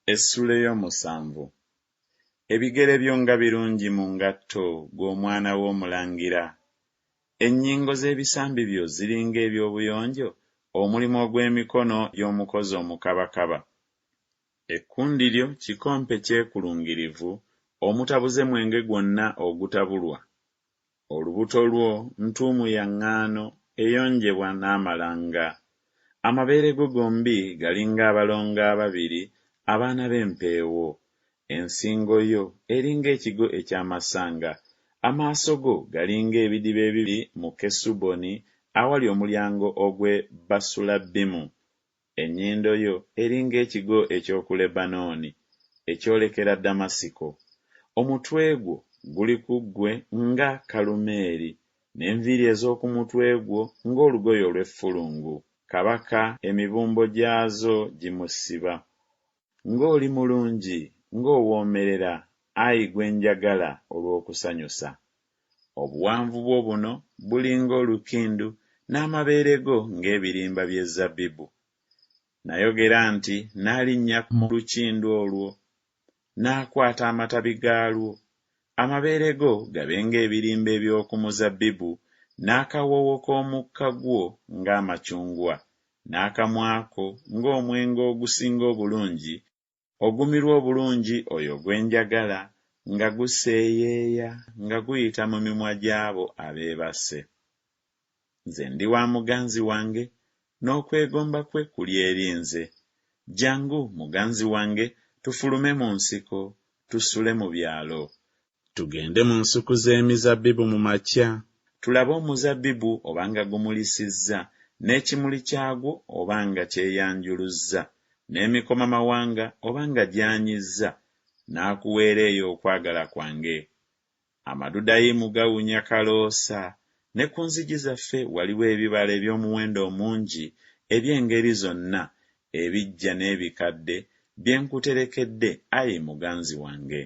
Essula ey'omusanvu. Ebigere byo nga birungi mu ngatto gw'omwana w'omulangira. Ennyingo z'ebisambi byo ziringa eby'obuyonjo, omulimu ogw'emikono gy'omukozi omukabakaba. Ekkundi lyo kikompe kyekulungirivu, omutabuze mwenge gwonna ogutabulwa. Olubuto lwo ntuumu ya ŋŋaano eyonjebwa n'amalanga. Amabeere go gombi galinga abalongo ababiri abaana b'empeewo. Ensingo yo eringa ekigo eky'amasanga. Amaaso go galinga ebidiba ebiri mu Kesuboni awali omulyango ogw'e Basulabbimu. Ennyindo yo eringa ekigo eky'oku Lebanooni ekyolekera Damasiko. Omutwe gwo guli ku ggwe nga Kalumeeri, n'enviiri ez'oku mutwe gwo ng'olugoye olw'effulungu. Kabaka emibumbo gyazo gimusiba. Ng'oli mulungi, ng'owoomerera, ayi gwe njagala olw'okusanyusa. Obuwanvu bwo buno bulinga olukindu, n'amabeere go ng'ebirimba by'ezabbibu. Nayogera nti n'alinnya mu lukindu olwo, n'akwata amatabi gaalwo. Amabeere go gabe ng'ebirimba eby'oku muzabbibu, n'akawoowo k'omukka gwo ng'amacungwa, n'akamwa ko ng'omwenge ogusinga obulungi, ogumirwa obulungi oyo gwe njagala, nga guseeyeeya nga guyita mu mimwa gy'abo abeebase. Nze ndi wa muganzi wange, n'okwegomba kwe kuli eri nze. Jjangu muganzi wange, tufulume mu nsiko, tusule mu byalo. Tugende mu nsuku z'emizabbibu mu makya, tulabe omuzabbibu obanga gumulisizza, n'ekimuli kyagwo obanga kyeyanjuluzza, n'emikomamawanga obanga gyanyizza, n'akuweera eyo okwagala kwange. Amadudayimu gawunya kaloosa, ne ku nzigi zaffe waliwo ebibala eby'omuwendo omungi eby'engeri zonna, ebijja n'ebikadde bye nkuterekedde, ayi muganzi wange.